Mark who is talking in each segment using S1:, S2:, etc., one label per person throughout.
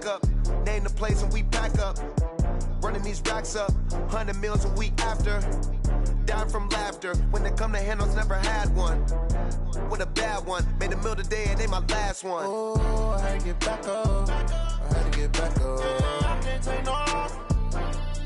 S1: back up. Name the place and we pack up. Running these racks up, 100 meals a week after. Dying from laughter. When they come to handles, never had one. With a bad one. Made a meal today and they my last one. Oh, I had to get back up. I had to get back up. I can't take no off.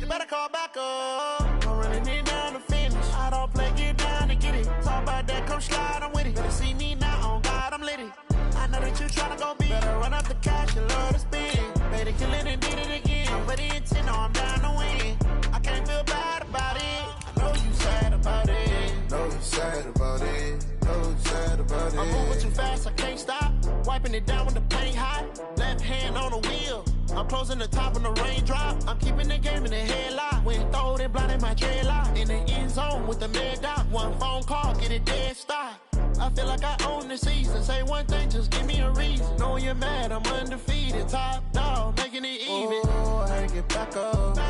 S1: You better call back up. I'm running it down to finish. I don't play, get down to get it. Talk about that, come slide, I'm with it. Better see me now, on God, I'm lit it. I know that you tryna go big. Better run up the cash and love to spend. Made a killing and did it again. But the intent, no, I'm down to win. I can't feel bad about it. I know you sad about it. Know you sad about it. Know you sad about it. I'm moving too fast, I can't stop. Wiping it down with the paint hot. Left hand on the wheel. I'm closing the top when the raindrop. I'm keeping the game in the headlock. When throwed and blinded my dreadlock. In the end zone with the mad dot. One phone call, get it dead stop. I feel like I own the season. Say one thing, just give me a reason. Knowing you're mad, I'm undefeated. Top dog, making it even. Oh, I had to get back up. I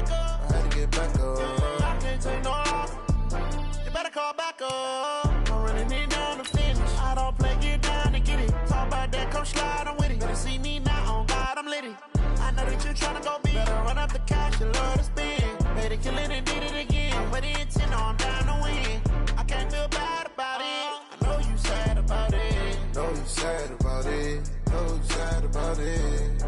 S1: had to get back up. I can't take no off. You better call back up. I'm running it down to finish. I don't play, get down to get it. Talk about that, come slide, I'm with it. Better see me now, on God, I'm lit it. I know that you tryna go big. Better run up the cash and love to spend. Made a killing and did it again. But the intent, no, I'm down to win. I can't feel bad about it. I know you sad about it. Know you sad about it. Know you sad about it.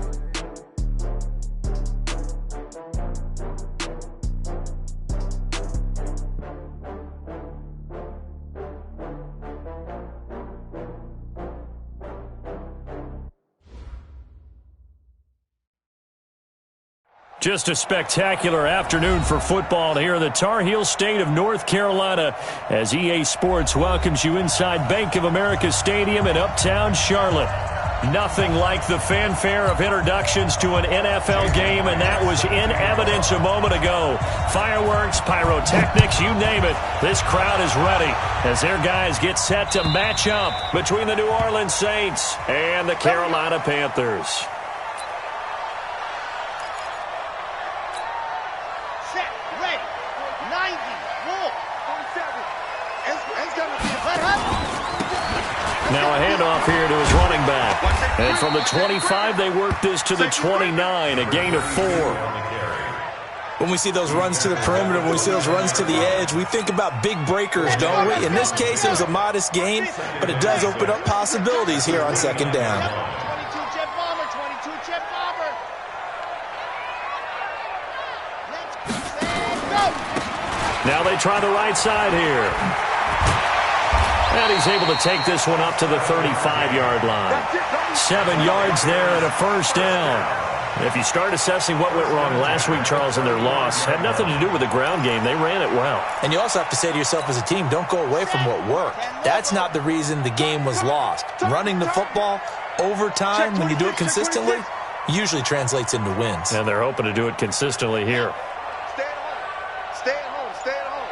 S2: Just a spectacular afternoon for football here in the Tar Heel state of North Carolina as EA Sports welcomes you inside Bank of America Stadium in Uptown Charlotte. Nothing like the fanfare of introductions to an NFL game, and that was in evidence a moment ago. Fireworks, pyrotechnics, you name it. This crowd is ready as their guys get set to match up between the New Orleans Saints and the Carolina Panthers. Now a handoff here to his running back. And from the 25, they work this to the 29, a gain of 4.
S3: When we see those runs to the perimeter, when we see those runs to the edge, we think about big breakers, don't we? In this case, it was a modest gain, but it does open up possibilities here on second down.
S4: 22-jet bomber, 22-jet bomber. Let's go.
S2: Now they try the right side here. And he's able to take this one up to the 35-yard line. 7 yards there and a first down. If you start assessing what went wrong last week, Charles, in their loss, had nothing to do with the ground game. They ran it well.
S3: And you also have to say to yourself as a team, don't go away from what worked. That's not the reason the game was lost. Running the football over time, when you do it consistently, usually translates into wins.
S2: And they're hoping to do it consistently here.
S4: Stay at home. Stay at home.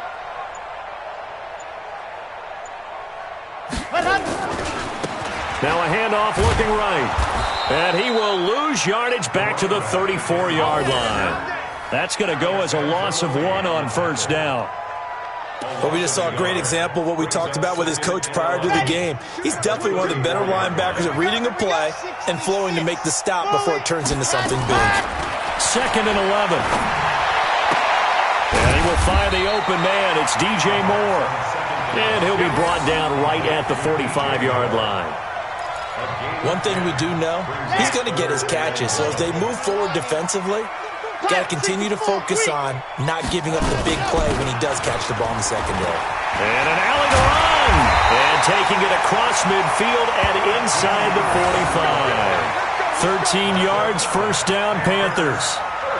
S2: Now a handoff looking right. And he will lose yardage back to the 34-yard line. That's going to go as a loss of 1 on first down.
S3: Well, we just saw a great example of what we talked about with his coach prior to the game. He's definitely one of the better linebackers at reading a play and flowing to make the stop before it turns into something big.
S2: 2nd and 11. And he will find the open man. It's DJ Moore. And he'll be brought down right at the 45-yard line.
S3: One thing we do know, he's going to get his catches. So as they move forward defensively, got to continue to focus on not giving up the big play when he does catch the ball in the secondary.
S2: And an alley to run. And taking it across midfield and inside the 45. 13 yards, first down, Panthers.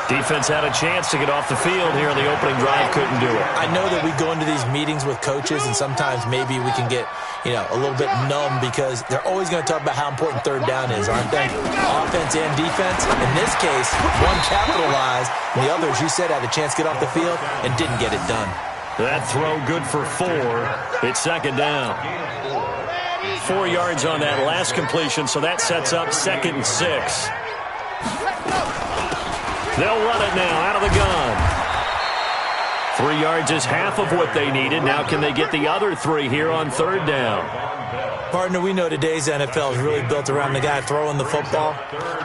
S2: Defense had a chance to get off the field here on the opening drive, couldn't do it.
S3: I know that we go into these meetings with coaches, and sometimes maybe we can get, a little bit numb because they're always going to talk about how important third down is, aren't they? Offense and defense. In this case, one capitalized, and the other, as you said, had a chance to get off the field and didn't get it done.
S2: That throw good for 4. It's second down. 4 yards on that last completion, so that sets up 2nd and 6. They'll run it now out of the gun. 3 yards is half of what they needed. Now can they get the other 3 here on third down?
S3: Partner, we know today's NFL is really built around the guy throwing the football.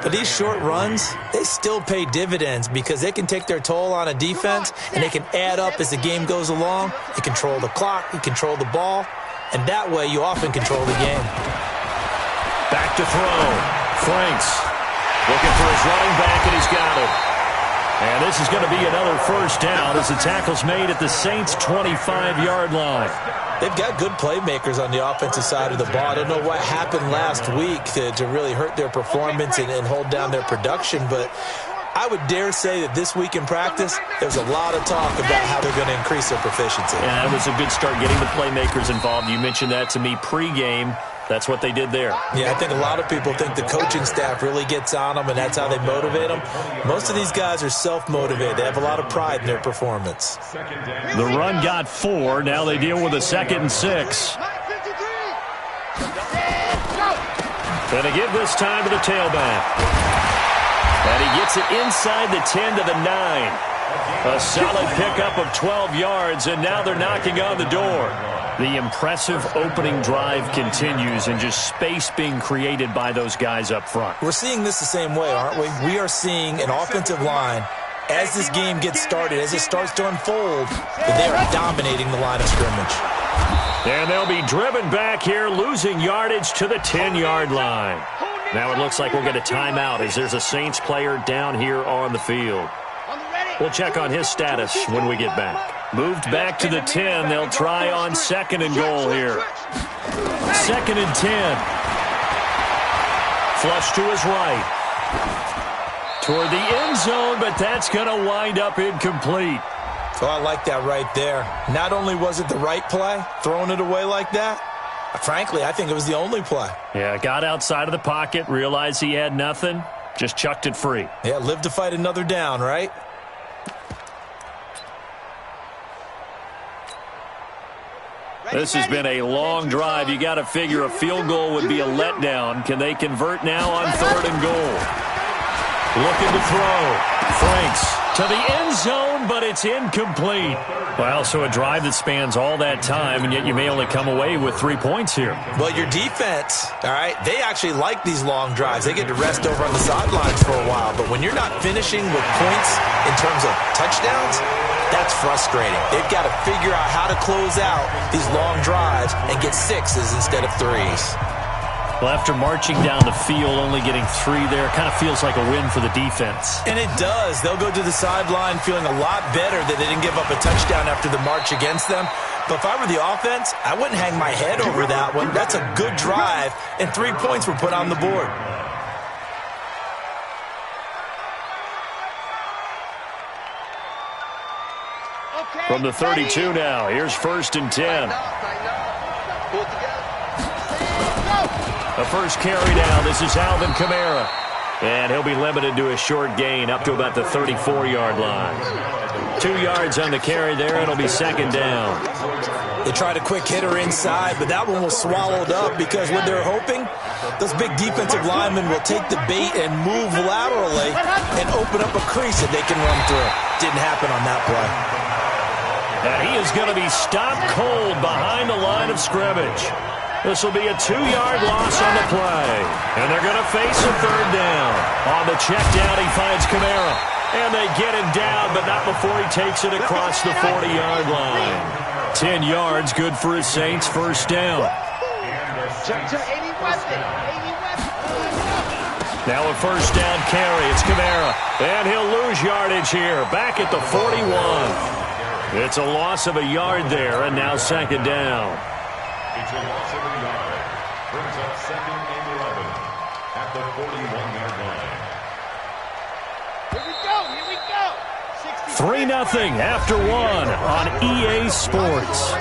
S3: But these short runs, they still pay dividends because they can take their toll on a defense, and they can add up as the game goes along. You control the clock, you control the ball, and that way you often control the game.
S2: Back to throw. Franks looking for his running back, and he's got it. And this is going to be another first down as the tackle's made at the Saints' 25-yard line.
S3: They've got good playmakers on the offensive side of the ball. I don't know what happened last week to really hurt their performance and hold down their production, but I would dare say that this week in practice, there's a lot of talk about how they're going to increase their proficiency.
S2: Yeah, it was a good start getting the playmakers involved. You mentioned that to me pregame. That's what they did there.
S3: Yeah, I think a lot of people think the coaching staff really gets on them, and that's how they motivate them. Most of these guys are self-motivated. They have a lot of pride in their performance.
S2: The run got 4. Now they deal with a 2nd and 6. And they give this time to the tailback. And he gets it inside the 10 to the 9. A solid pickup of 12 yards, and now they're knocking on the door. The impressive opening drive continues, and just space being created by those guys up front.
S3: We're seeing this the same way, aren't we? We are seeing an offensive line, as this game gets started, as it starts to unfold, that they are dominating the line of scrimmage.
S2: And they'll be driven back here, losing yardage to the 10-yard line. Now it looks like we'll get a timeout as there's a Saints player down here on the field. We'll check on his status when we get back. Moved back to the 10. They'll try on 2nd and goal here. 2nd and 10. Flush to his right. Toward the end zone, but that's going to wind up incomplete.
S3: Oh, I like that right there. Not only was it the right play, throwing it away like that, frankly, I think it was the only play.
S2: Yeah, got outside of the pocket, realized he had nothing, just chucked it free.
S3: Yeah, live to fight another down, right?
S2: This has been a long drive. You got to figure a field goal would be a letdown. Can they convert now on 3rd and goal? Looking to throw. Franks to the end zone, but it's incomplete. Well, so a drive that spans all that time, and yet you may only come away with 3 points here.
S3: Well, your defense, all right, they actually like these long drives. They get to rest over on the sidelines for a while. But when you're not finishing with points in terms of touchdowns, that's frustrating. They've got to figure out how to close out these long drives and get 6s instead of 3s.
S2: Well, after marching down the field, only getting 3 there, kind of feels like a win for the defense.
S3: And it does. They'll go to the sideline feeling a lot better that they didn't give up a touchdown after the march against them. But if I were the offense, I wouldn't hang my head over that one. That's a good drive, and 3 points were put on the board.
S2: From the 32 now, here's 1st and 10. The first carry down, this is Alvin Kamara. And he'll be limited to a short gain up to about the 34-yard line. 2 yards on the carry there, it'll be 2nd down.
S3: They tried a quick hitter inside, but that one was swallowed up because what they're hoping, those big defensive linemen will take the bait and move laterally and open up a crease that they can run through. Didn't happen on that play.
S2: And he is going to be stopped cold behind the line of scrimmage. This will be a 2-yard loss on the play. And they're going to face a 3rd down. On the check down, he finds Kamara. And they get him down, but not before he takes it across the 40-yard line. 10 yards, good for his Saints, 1st down. Now a 1st down carry. It's Kamara. And he'll lose yardage here. Back at the 41. It's a loss of a yard there, and now 2nd down.
S5: It's a loss of a yard. Brings up 2nd and 11 at the 41-yard line.
S4: Here we go.
S2: 3-0 after 1 on EA Sports.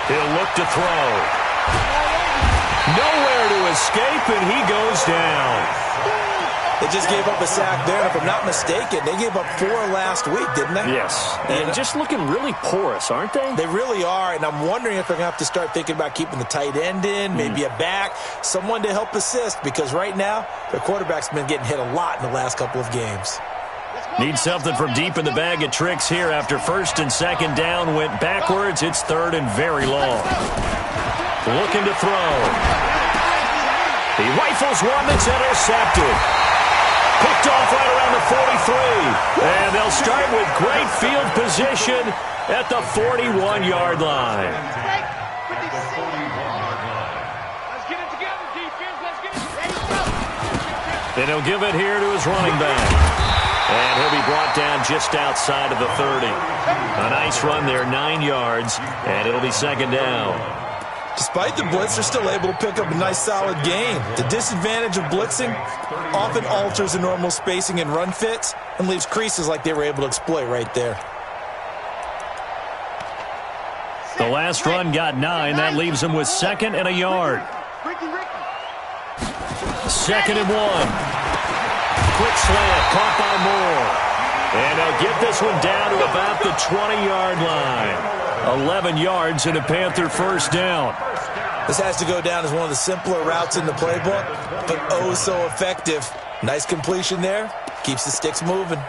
S2: He'll look to throw. Nowhere to escape, and he goes down.
S3: They just gave up a sack there, and if I'm not mistaken, they gave up 4 last week, didn't they?
S2: Yes, and just looking really porous, aren't they?
S3: They really are, and I'm wondering if they're going to have to start thinking about keeping the tight end in, maybe a back, someone to help assist, because right now, their quarterback's been getting hit a lot in the last couple of games.
S2: Need something from deep in the bag of tricks here after 1st and 2nd down went backwards. It's 3rd and very long. Looking to throw. He rifles one that's intercepted. Picked off right around the 43. And they'll start with great field position at the 41-yard line.
S4: Let's get it together, defense. Let's get it. Ready, go.
S2: And he'll give it here to his running back. And he'll be brought down just outside of the 30. A nice run there, 9 yards, and it'll be 2nd down.
S3: Despite the blitz, they're still able to pick up a nice solid gain. The disadvantage of blitzing often alters the normal spacing and run fits and leaves creases like they were able to exploit right there.
S2: The last run got 9. That leaves him with 2nd and a yard. 2nd and 1. Quick slant, caught by Moore. And they'll get this one down to about the 20-yard line. 11 yards and a Panther 1st down.
S3: This has to go down as one of the simpler routes in the playbook, but oh so effective. Nice completion there. Keeps the sticks moving.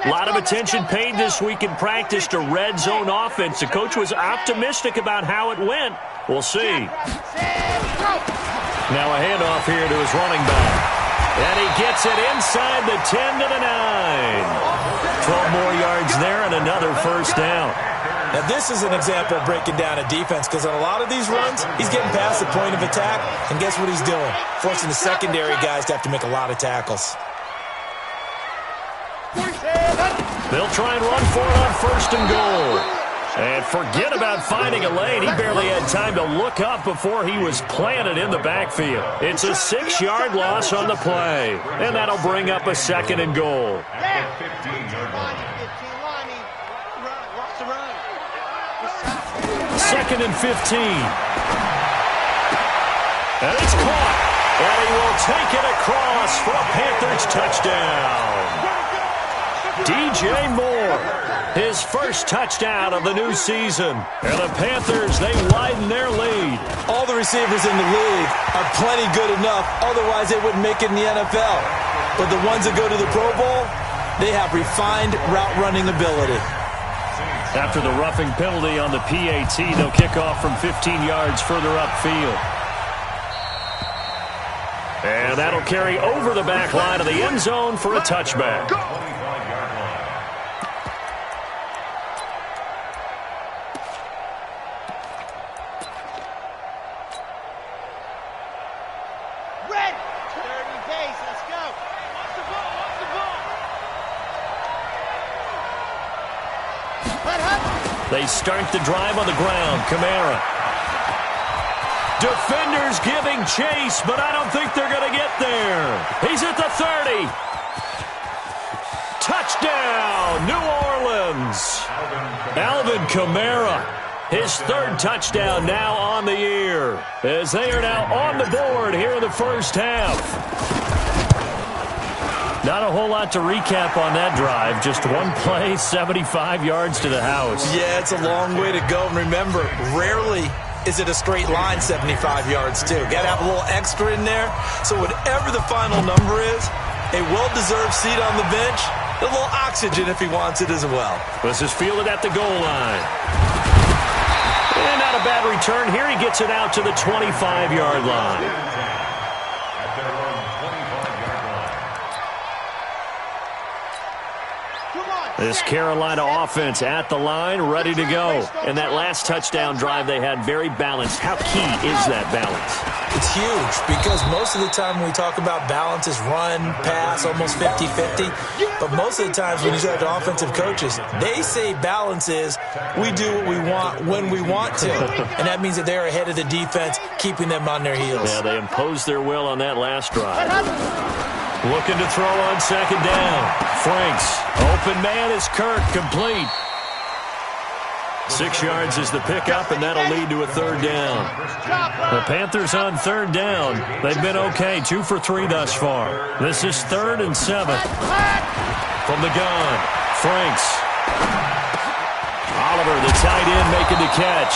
S2: A lot of attention paid this week in practice to red zone offense. The coach was optimistic about how it went. We'll see. Now a handoff here to his running back. And he gets it inside the 10 to the 9. 12 more yards there and another 1st down.
S3: Now this is an example of breaking down a defense, because on a lot of these runs, he's getting past the point of attack, and guess what he's doing? Forcing the secondary guys to have to make a lot of tackles.
S2: They'll try and run for it on 1st and goal. And forget about finding a lane. He barely had time to look up before he was planted in the backfield. It's a 6-yard loss on the play. And that'll bring up a 2nd and goal. 2nd and 15. And it's caught. And he will take it across for a Panthers touchdown. DJ Moore, his 1st touchdown of the new season. And the Panthers, they widen their lead.
S3: All the receivers in the league are plenty good enough, otherwise they wouldn't make it in the NFL. But the ones that go to the Pro Bowl, they have refined route running ability.
S2: After the roughing penalty on the PAT, they'll kick off from 15 yards further upfield. And that'll carry over the back line of the end zone for a touchback. They start the drive on the ground. Kamara. Defenders giving chase, but I don't think they're going to get there. He's at the 30. Touchdown, New Orleans. Alvin Kamara, his 3rd touchdown now on the year, as they are now on the board here in the 1st half. Not a whole lot to recap on that drive. Just one play, 75 yards to the house.
S3: Yeah, it's a long way to go. And remember, rarely is it a straight line 75 yards, too. Got to have a little extra in there. So whatever the final number is, a well-deserved seat on the bench, a little oxygen if he wants it as well.
S2: This is fielded at the goal line. And not a bad return here. He gets it out to the 25-yard line. This Carolina offense at the line, ready to go. And that last touchdown drive they had, very balanced. How key is that balance?
S3: It's huge, because most of the time when we talk about balance is run, pass, almost 50-50. But most of the times when you talk to offensive coaches, they say balance is we do what we want when we want to. And that means that they're ahead of the defense, keeping them on their heels.
S2: Yeah, they imposed their will on that last drive. Looking to throw on 2nd down. Franks. Open man is Kirk, complete. 6 yards is the pickup, and that'll lead to a third down. The Panthers on third down. They've been okay, 2 for 3 thus far. This is 3rd and 7. From the gun, Franks. Oliver, the tight end, making the catch.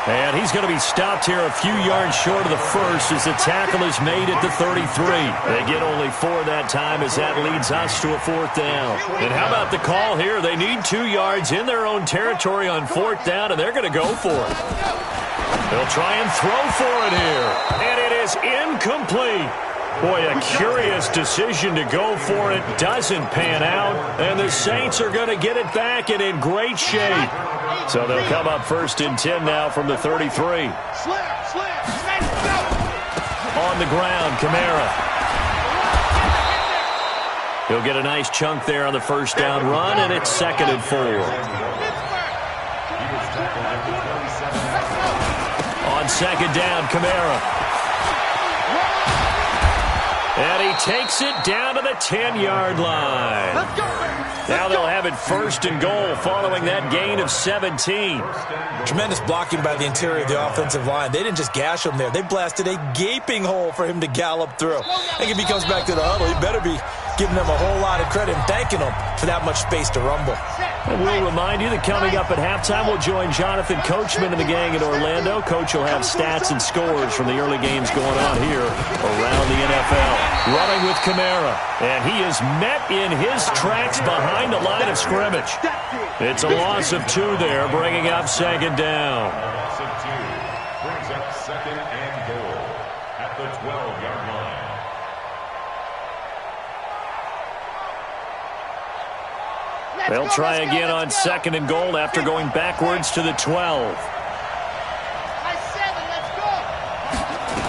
S2: And he's going to be stopped here a few yards short of the first as the tackle is made at the 33. They get only 4 that time as that leads us to a 4th down. And how about the call here? They need 2 yards in their own territory on 4th down, and they're going to go for it. They'll try and throw for it here. And it is incomplete. Boy, a curious decision to go for it. Doesn't pan out. And the Saints are going to get it back and in great shape. So they'll come up 1st and 10 now from the 33. On the ground, Kamara. He'll get a nice chunk there on the 1st down run, and it's 2nd and 4. On 2nd down, Kamara. And he takes it down to the 10-yard line. Now they'll have it 1st and goal following that gain of 17.
S3: Tremendous blocking by the interior of the offensive line. They didn't just gash him there. They blasted a gaping hole for him to gallop through. I think if he comes back to the huddle, he better be giving them a whole lot of credit and thanking them for that much space to rumble.
S2: And we'll remind you that coming up at halftime, we'll join Jonathan Coachman and the gang in Orlando. Coach will have stats and scores from the early games going on here around the NFL. Running with Kamara, and he is met in his tracks behind the line of scrimmage. It's a loss of 2 there, bringing up 2nd down.
S5: Loss of 2 brings up 2nd and goal at the 12-yard line.
S2: They'll try again on 2nd and goal after going backwards to the 12.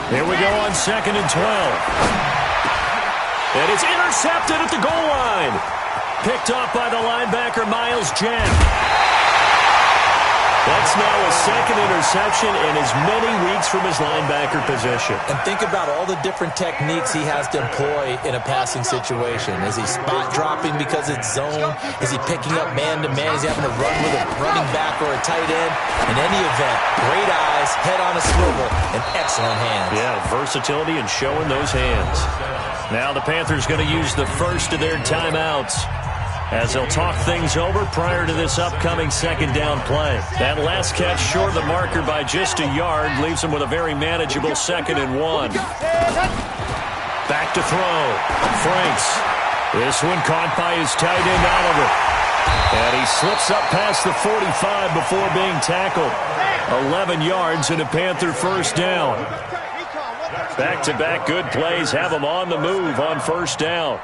S2: Here we go on 2nd and 12. And it's intercepted at the goal line. Picked off by the linebacker, Miles Jack. That's now a 2nd interception in as many weeks from his linebacker position.
S3: And think about all the different techniques he has to employ in a passing situation. Is he spot dropping because it's zone? Is he picking up man-to-man? Is he having to run with a running back or a tight end? In any event, great eyes, head on a swivel, and excellent hands.
S2: Yeah, versatility and showing those hands. Now the Panthers going to use the first of their timeouts as they'll talk things over prior to this upcoming 2nd down play. That last catch short of the marker by just a yard leaves them with a very manageable 2nd and 1. Back to throw. Franks. This one caught by his tight end, Oliver. And he slips up past the 45 before being tackled. 11 yards and a Panther 1st down. Back-to-back good plays have them on the move on 1st down.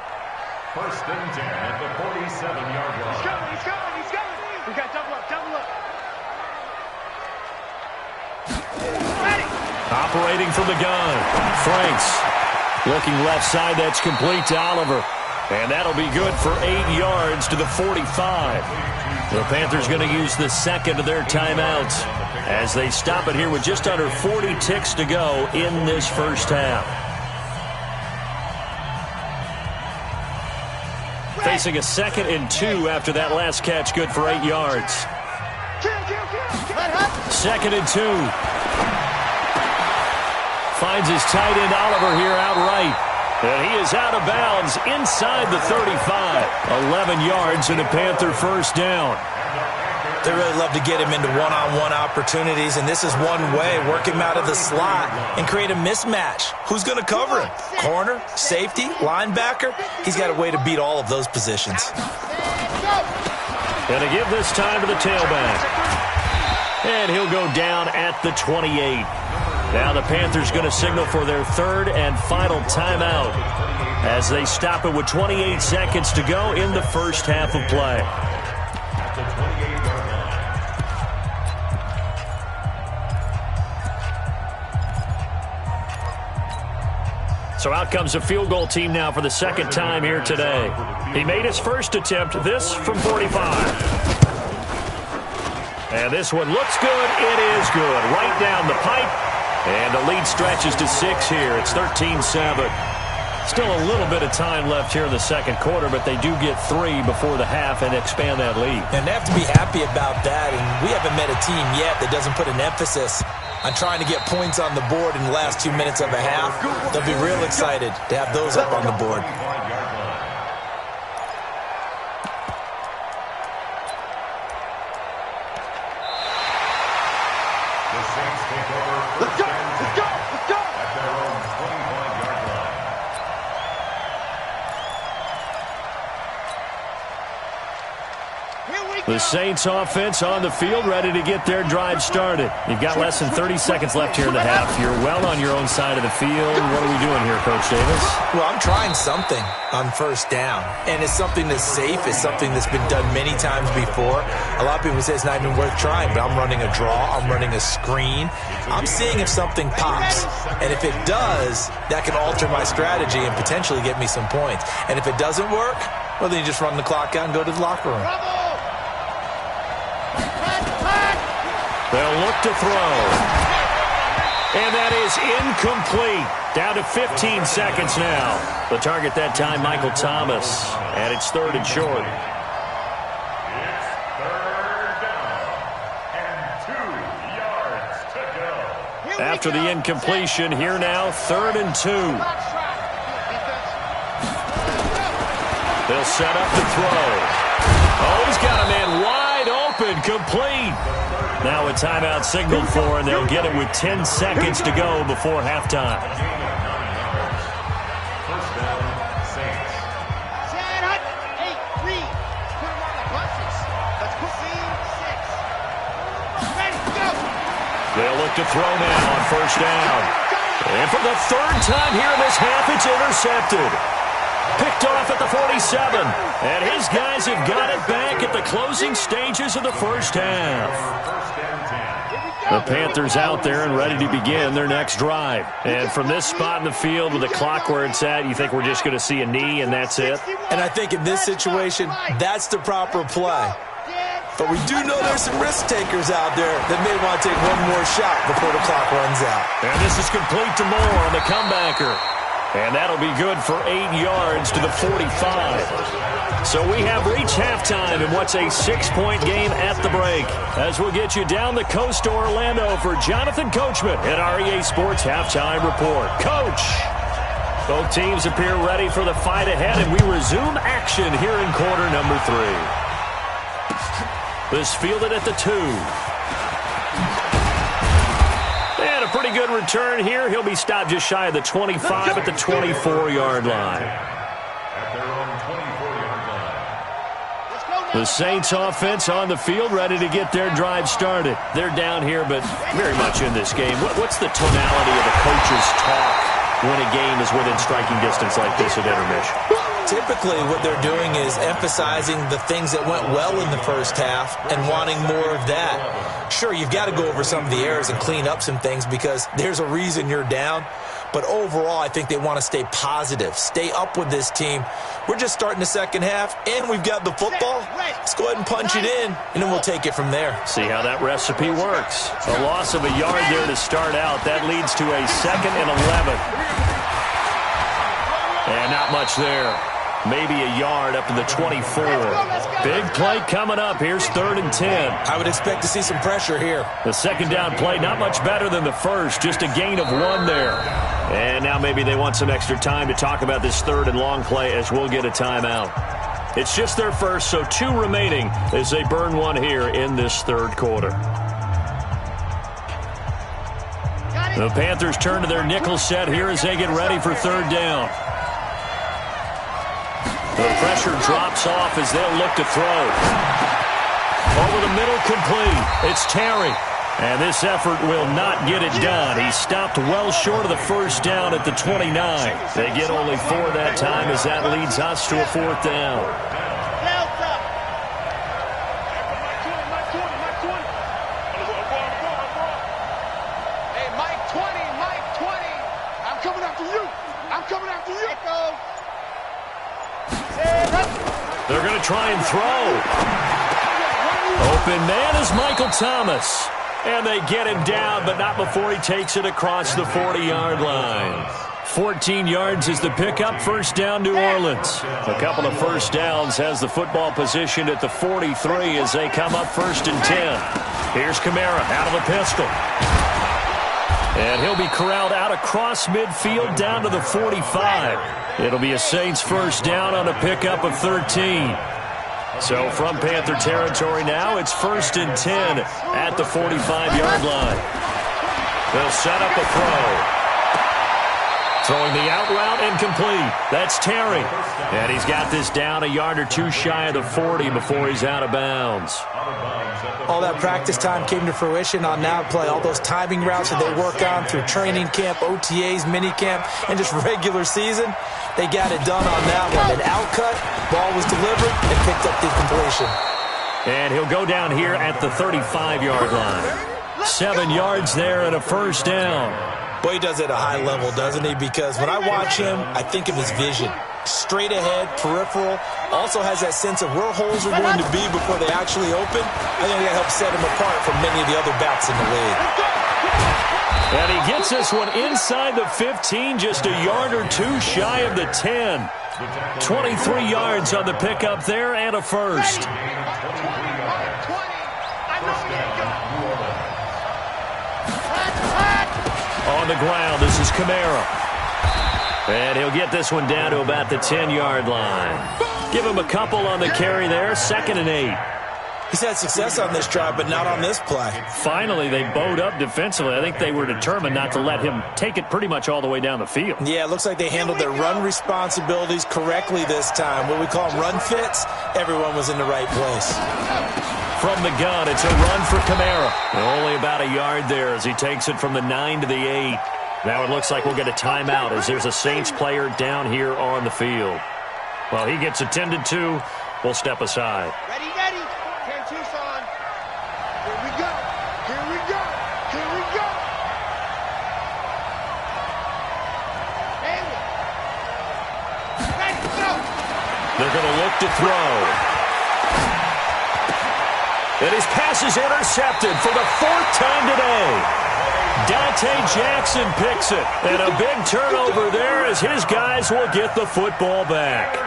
S5: 1st and 10 at the 47-yard line.
S4: He's coming. We got double up. Ready.
S2: Operating from the gun. Franks. Looking left side, that's complete to Oliver. And that'll be good for 8 yards to the 45. The Panthers going to use the 2nd of their timeouts as they stop it here with just under 40 ticks to go in this 1st half. Facing a 2nd and 2 after that last catch, good for 8 yards. 2nd and 2. Finds his tight end Oliver here outright. And he is out of bounds inside the 35. 11 yards and a Panther 1st down.
S3: They really love to get him into one-on-one opportunities, and this is one way. Work him out of the slot and create a mismatch. Who's going to cover him? Corner, safety, linebacker? He's got a way to beat all of those positions.
S2: Going to give this time to the tailback. And he'll go down at the 28. Now the Panthers going to signal for their 3rd and final timeout as they stop it with 28 seconds to go in the 1st half of play.
S5: At the 28-yard line.
S2: So out comes a field goal team now for the 2nd time here today. He made his first attempt, this from 45. And this one looks good. It is good. Right down the pipe. And the lead stretches to 6 here. It's 13-7. Still a little bit of time left here in the second quarter, but they do get 3 before the half and expand that lead.
S3: And they have to be happy about that, and we haven't met a team yet that doesn't put an emphasis on trying to get points on the board in the last 2 minutes of a half. They'll be real excited to have those up on the board.
S4: Let's go! Let's go! Let's go!
S5: At their own 25-yard line.
S2: The Saints offense on the field, ready to get their drive started. You've got less than 30 seconds left here in the half. You're well on your own side of the field. What are we doing here, Coach Davis?
S3: Well, I'm trying something on first down, and it's something that's safe. It's something that's been done many times before. A lot of people say it's not even worth trying, but I'm running a draw. I'm running a screen. I'm seeing if something pops, and if it does, that can alter my strategy and potentially get me some points. And if it doesn't work, well, then you just run the clock out and go to the locker room.
S2: They'll look to throw. And that is incomplete. Down to 15 seconds now. The target that time, Michael Thomas. And it's 3rd and short.
S5: It's 3rd down and 2 yards to go.
S2: After the incompletion, here now, 3rd and 2. They'll set up to throw. Oh, he's got a man wide open, complete. Now a timeout signaled for, and they'll get it with 10 seconds to go before halftime.
S5: First down, Saints.
S4: 10, 8, 3. Put him on the buses. Let's put 6. Ready, go!
S2: They'll look to throw now on first down. And for the 3rd time here in this half, it's intercepted. Picked off at the 47. And his guys have got it back at the closing stages of the first half. The Panthers out there and ready to begin their next drive. And from this spot in the field with the clock where it's at, you think we're just going to see a knee and that's it?
S3: And I think in this situation, that's the proper play. But we do know there's some risk takers out there that may want to take one more shot before the clock runs out.
S2: And this is complete to Moore on the comebacker. And that'll be good for 8 yards to the 45. So we have reached halftime in what's a 6-point game at the break. As we'll get you down the coast to Orlando for Jonathan Coachman at our EA Sports Halftime Report. Coach! Both teams appear ready for the fight ahead, and we resume action here in quarter number 3. This fielded at the 2. And a pretty good return here. He'll be stopped just shy of the 25 at the 24-yard line.
S5: At their own 24-yard line.
S2: The Saints offense on the field, ready to get their drive started. They're down here, but very much in this game. What's the tonality of the coach's talk when a game is within striking distance like this at intermission?
S3: Typically, what they're doing is emphasizing the things that went well in the first half and wanting more of that. Sure, you've got to go over some of the errors and clean up some things because there's a reason you're down. But overall, I think they want to stay positive, stay up with this team. We're just starting the second half, and we've got the football. Let's go ahead and punch it in, and then we'll take it from there.
S2: See how that recipe works. A loss of a yard there to start out. That leads to a 2nd and 11. And not much there. Maybe a yard up to the 24. Big play coming up. Here's 3rd and 10.
S3: I would expect to see some pressure here.
S2: The second down play, not much better than the first. Just a gain of 1 there. And now maybe they want some extra time to talk about this 3rd and long play as we'll get a timeout. It's just their first, so 2 remaining as they burn 1 here in this 3rd quarter. The Panthers turn to their nickel set here as they get ready for 3rd down. The pressure drops off as they'll look to throw. Over the middle, complete. It's Terry. And this effort will not get it done. He stopped well short of the first down at the 29. They get only 4 that time as that leads us to a 4th down.
S4: Hey, Mike 20, Mike 20. I'm coming after you. I'm coming after you.
S2: They're going to try and throw. Open man is Michael Thomas. And they get him down, but not before he takes it across the 40-yard line. 14 yards is the pickup. First down, New Orleans. A couple of first downs has the football positioned at the 43 as they come up 1st and 10. Here's Kamara out of the pistol. And he'll be corralled out across midfield down to the 45. It'll be a Saints first down on a pickup of 13. So from Panther territory now, it's 1st and 10 at the 45-yard line. They'll set up a throw. Throwing the out route incomplete. That's Terry. And he's got this down a yard or two shy of the 40 before he's out of bounds.
S3: All that practice time came to fruition on that play. All those timing routes that they work on through training camp, OTAs, minicamp, and just regular season, they got it done on that one. An out cut, ball was delivered, and picked up the completion.
S2: And he'll go down here at the 35-yard line. 7 yards there and a first down.
S3: Boy, he does it at a high level, doesn't he? Because when I watch him, I think of his vision. Straight ahead, peripheral. Also has that sense of where holes are going to be before they actually open. I think that helps set him apart from many of the other backs in the league.
S2: And he gets this one inside the 15, just a yard or two shy of the 10. 23 yards on the pickup there and a first. On the ground, this is Kamara. And he'll get this one down to about the 10-yard line. Give him a couple on the carry there, 2nd and 8.
S3: He's had success on this drive, but not on this play.
S2: Finally, they bowed up defensively. I think they were determined not to let him take it pretty much all the way down the field.
S3: Yeah, it looks like they handled their run responsibilities correctly this time. What we call run fits, everyone was in the right place.
S2: From the gun, it's a run for Kamara. Only about a yard there as he takes it from the 9 to the 8. Now it looks like we'll get a timeout as there's a Saints player down here on the field. Well, he gets attended to. We'll step aside.
S4: Ready, ready. 10-2 on. Here we go. Here we go. Here we go. Haley. Ready, go.
S2: They're going to look to throw. And his pass is intercepted for the 4th time today. Dante Jackson picks it. And a big turnover there as his guys will get the football back.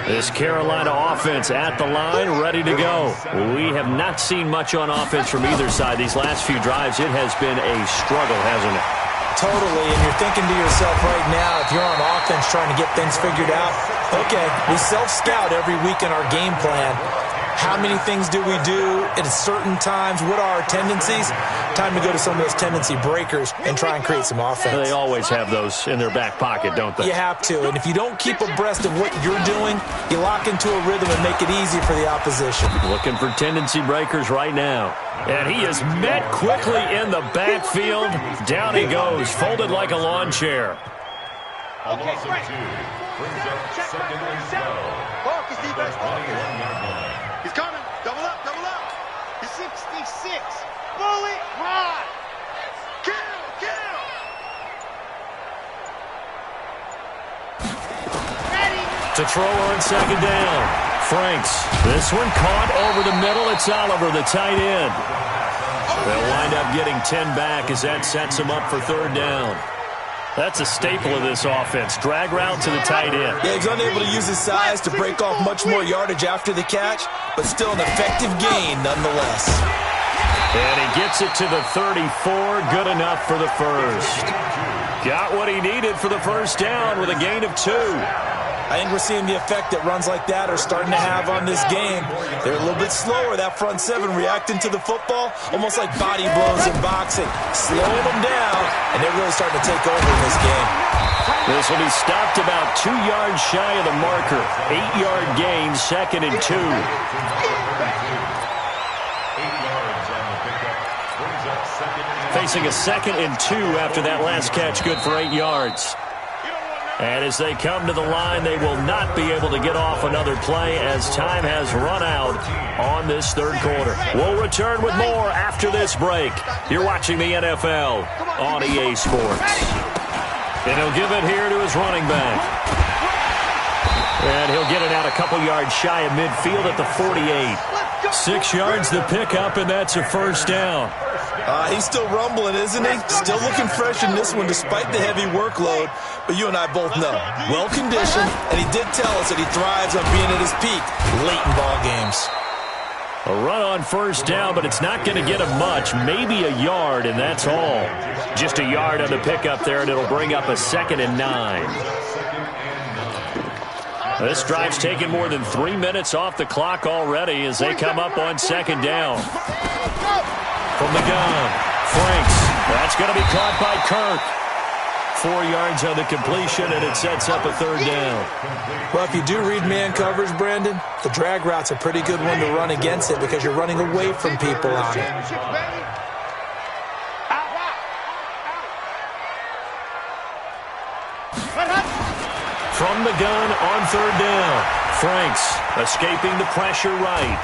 S2: This Carolina offense at the line, ready to go. We have not seen much on offense from either side. These last few drives, it has been a struggle, hasn't it?
S3: Totally, and you're thinking to yourself right now, if you're on offense trying to get things figured out, okay, we self-scout every week in our game plan. How many things do we do at certain times? What are our tendencies? Time to go to some of those tendency breakers and try and create some offense.
S2: They always have those in their back pocket, don't they?
S3: You have to, and if you don't keep abreast of what you're doing, you lock into a rhythm and make it easy for the opposition.
S2: Looking for tendency breakers right now. And he is met quickly in the backfield. Down he goes, folded like a lawn chair.
S5: A loss of 2 brings up 2nd and 12.
S4: Focus, defense,
S5: focus.
S4: He's coming. Double up, double up. He's 66. Bullet ride. Kill, kill. Ready.
S2: To throw on 2nd down. Franks. This one caught over the middle. It's Oliver, the tight end. They'll wind up getting 10 back as that sets them up for 3rd down. That's a staple of this offense. Drag route to the tight end.
S3: Yeah, he's unable to use his size to break off much more yardage after the catch, but still an effective gain nonetheless.
S2: And he gets it to the 34. Good enough for the first. Got what he needed for the first down with a gain of 2.
S3: I think we're seeing the effect that runs like that are starting to have on this game. They're a little bit slower, that front 7, reacting to the football, almost like body blows in boxing, slowing them down, and they're really starting to take over in this game.
S2: This will be stopped about 2 yards shy of the marker. 8-yard gain, 2nd and 2.
S5: 8 yards on the pickup. Brings up 2nd and 2.
S2: Facing a 2nd and 2 after that last catch, good for 8 yards. And as they come to the line, they will not be able to get off another play as time has run out on this 3rd quarter. We'll return with more after this break. You're watching the NFL on EA Sports. And he'll give it here to his running back. And he'll get it out a couple yards shy of midfield at the 48. 6 yards the pickup, and that's a first down.
S3: He's still rumbling, isn't he? Still looking fresh in this one despite the heavy workload. But you and I both know, well-conditioned, and he did tell us that he thrives on being at his peak late in ball games.
S2: A run on first down, but it's not going to get him much. Maybe a yard, and that's all. Just a yard on the pickup there, and it'll bring up a 2nd and 9. This drive's taken more than 3 minutes off the clock already as they come up on 2nd down. From the gun, Franks. That's going to be caught by Kirk. 4 yards on the completion, and it sets up a 3rd down.
S3: Well, if you do read man coverage, Brandon, the drag route's a pretty good one to run against it because you're running away from people on it.
S2: From the gun on 3rd down, Franks escaping the pressure right.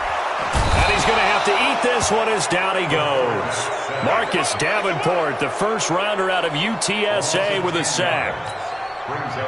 S2: And he's going to have to eat this one as down he goes. Marcus Davenport, the first rounder out of UTSA with a sack.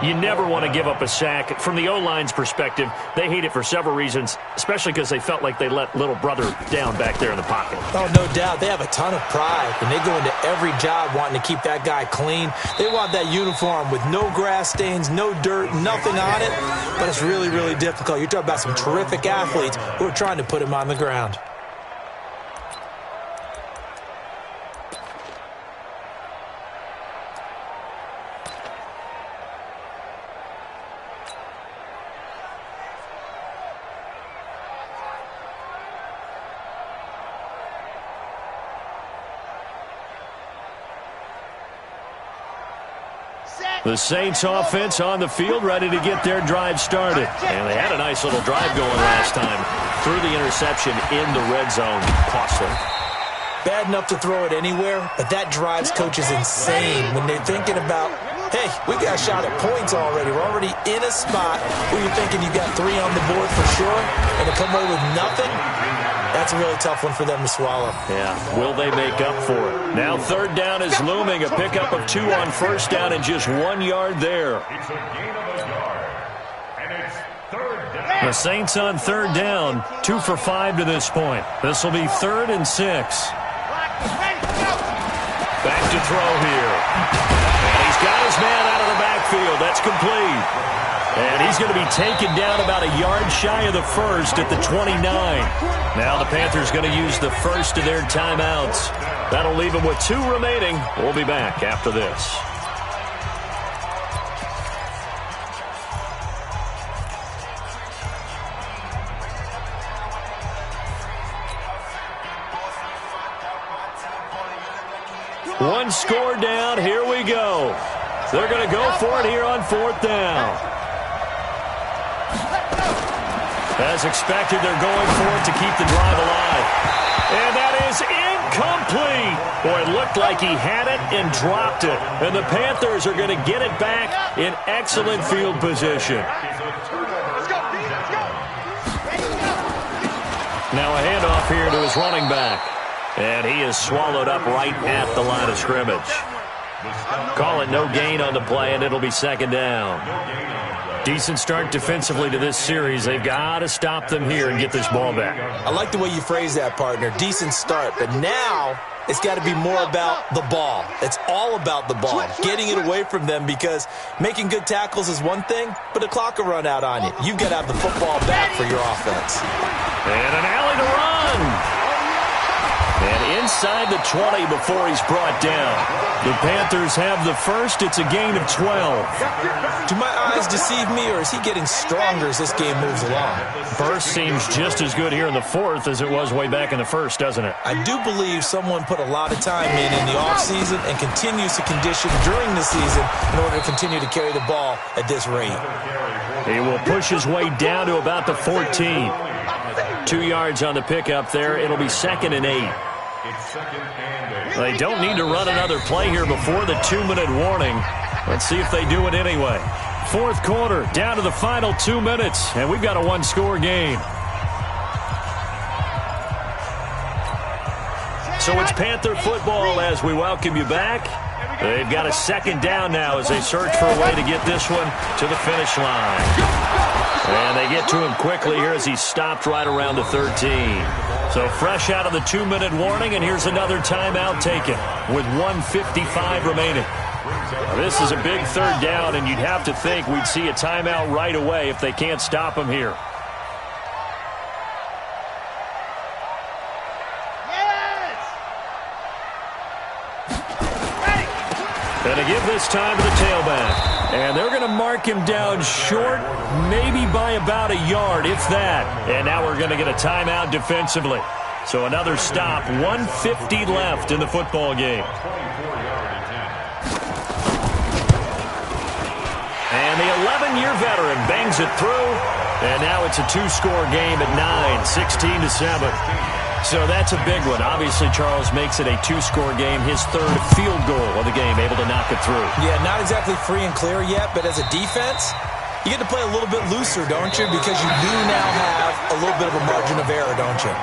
S2: You never want to give up a sack. From the O-line's perspective, they hate it for several reasons, especially because they felt like they let little brother down back there in the pocket.
S3: Oh, no doubt. They have a ton of pride, and they go into every job wanting to keep that guy clean. They want that uniform with no grass stains, no dirt, nothing on it, but it's really, really difficult. You're talking about some terrific athletes who are trying to put him on the ground.
S2: The Saints offense on the field, ready to get their drive started. And they had a nice little drive going last time. Threw the interception in the red zone. Costly.
S3: Bad enough to throw it anywhere, but that drives coaches insane when they're thinking about, hey, we got a shot at points already. We're already in a spot where you're thinking you got 3 on the board for sure, and to come away with nothing, that's a really tough one for them to swallow.
S2: Yeah, will they make up for it? Now 3rd down is looming. A pickup of 2 on 1st down and just 1 yard there.
S5: It's a gain of a yard. And it's 3rd down.
S2: The Saints on 3rd down, 2 for 5 to this point. This will be 3rd and 6. Back to throw here. And he's got his man out of the backfield. That's complete. And he's going to be taken down about a yard shy of the 1st at the 29. Now the Panthers going to use the first of their timeouts. That'll leave them with 2 remaining. We'll be back after this. One score down. Here we go. They're going to go for it here on 4th down. As expected, they're going for it to keep the drive alive. And that is incomplete. Boy, it looked like he had it and dropped it. And the Panthers are going to get it back in excellent field position. Now a handoff here to his running back. And he is swallowed up right at the line of scrimmage. Call it no gain on the play, and it'll be 2nd down. Decent start defensively to this series. They've got to stop them here and get this ball back.
S3: I like the way you phrase that, partner. Decent start. But now it's got to be more about the ball. It's all about the ball. Getting it away from them, because making good tackles is one thing, but the clock will run out on you. You've got to have the football back for your offense.
S2: And an alley to run. And inside the 20 before he's brought down. The Panthers have the first. It's a gain of 12.
S3: Do my eyes deceive me, or is he getting stronger as this game moves along?
S2: Burst seems just as good here in the 4th as it was way back in the 1st, doesn't it?
S3: I do believe someone put a lot of time in the offseason and continues to condition during the season in order to continue to carry the ball at this rate.
S2: He will push his way down to about the 14. 2 yards on the pickup there. It'll be 2nd and 8. They don't need to run another play here before the 2-minute warning. Let's see if they do it anyway. 4th quarter, down to the final 2 minutes, and we've got a 1-score game. So it's Panther football as we welcome you back. They've got a 2nd down now as they search for a way to get this one to the finish line. And they get to him quickly here as he stopped right around the 13. So fresh out of the 2-minute warning, and here's another timeout taken with 1:55 remaining. Now, this is a big third down, and you'd have to think we'd see a timeout right away if they can't stop him here. And to give this time to the tailback. And they're going to mark him down short, maybe by about a yard, if that. And now we're going to get a timeout defensively. So another stop, 1:50 left in the football game. And the 11-year veteran bangs it through. And now it's a two-score game at 9, 16-7. So that's a big one. Obviously, Charles makes it a two-score game, his third field goal of the game, able to knock it through.
S3: Yeah, not exactly free and clear yet, but as a defense, you get to play a little bit looser, don't you? Because you do now have a little bit of a margin of error, don't you?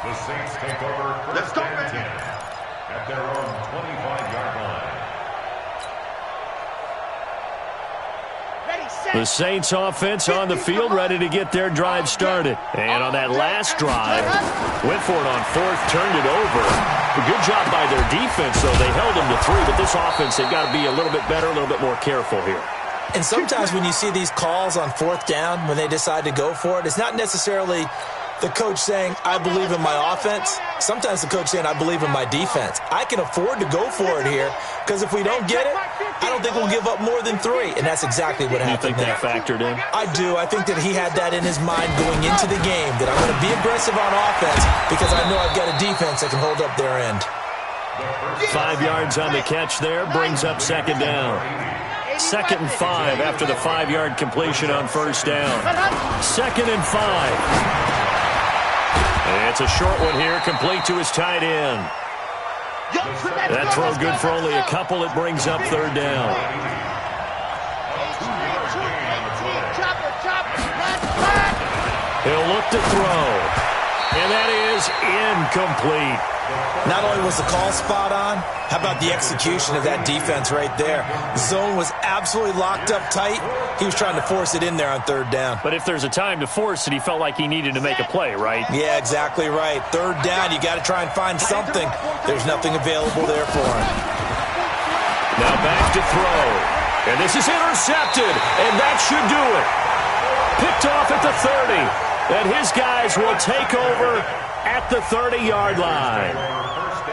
S5: The Saints take over first and 10 at their own 25-yard line.
S2: The Saints offense on the field, ready to get their drive started. And on that last drive, went for it on fourth, turned it over. A good job by their defense, though. They held them to 3, but this offense, they've got to be a little bit better, a little bit more careful here.
S3: And sometimes when you see these calls on fourth down, when they decide to go for it, it's not necessarily the coach saying, I believe in my offense. Sometimes the coach saying, I believe in my defense. I can afford to go for it here because if we don't get it, I don't think we'll give up more than 3. And that's exactly what happened there.
S2: You think that factored in?
S3: I do. I think that he had that in his mind going into the game, that I'm going to be aggressive on offense because I know I've got a defense that can hold up their end.
S2: 5 yards on the catch there, brings up second down. 2nd and 5 after the 5-yard completion on first down. 2nd and 5. It's a short one here, complete to his tight end. That throw good for only a couple. It brings up third down. He'll look to throw. And that is incomplete.
S3: Not only was the call spot on, how about the execution of that defense right there? Zone was absolutely locked up tight. He was trying to force it in there on third down.
S2: But if there's a time to force it, he felt like he needed to make a play, right?
S3: Yeah, exactly right. Third down, you got to try and find something. There's nothing available there for him.
S2: Now back to throw. And this is intercepted. And that should do it. Picked off at the 30. And his guys will take over at the 30-yard line.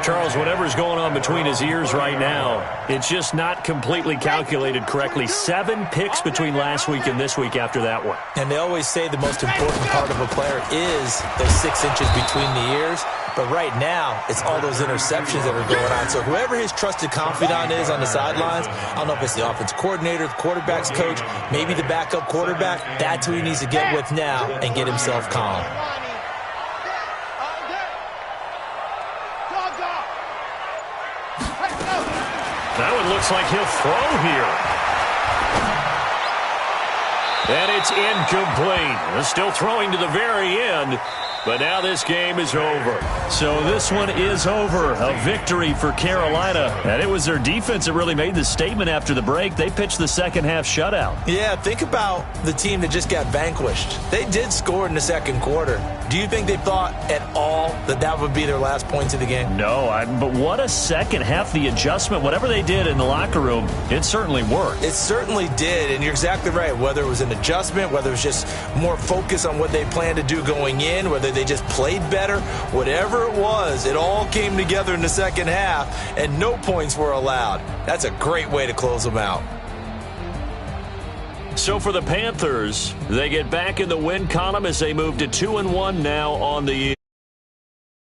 S2: Charles, whatever's going on between his ears right now, it's just not completely calculated correctly. 7 picks between last week and this week after that one.
S3: And they always say the most important part of a player is those 6 inches between the ears. But right now, it's all those interceptions that are going on. So whoever his trusted confidant is on the sidelines, I don't know if it's the offense coordinator, the quarterback's coach, maybe the backup quarterback, that's who he needs to get with now and get himself calm.
S2: That one looks like he'll throw here. And it's incomplete. Still throwing to the very end. But now this game is over. So this one is over. A victory for Carolina. And it was their defense that really made the statement after the break. They pitched the second half shutout.
S3: Yeah, think about the team that just got vanquished. They did score in the second quarter. Do you think they thought at all that that would be their last points of the game?
S2: No, but what a second half. The adjustment, whatever they did in the locker room, it certainly worked.
S3: It certainly did, and you're exactly right. Whether it was an adjustment, whether it was just more focus on what they planned to do going in, whether they just played better, whatever it was, it all came together in the second half, and no points were allowed. That's a great way to close them out.
S2: So for the Panthers, they get back in the win column as they move to 2-1 now on the year.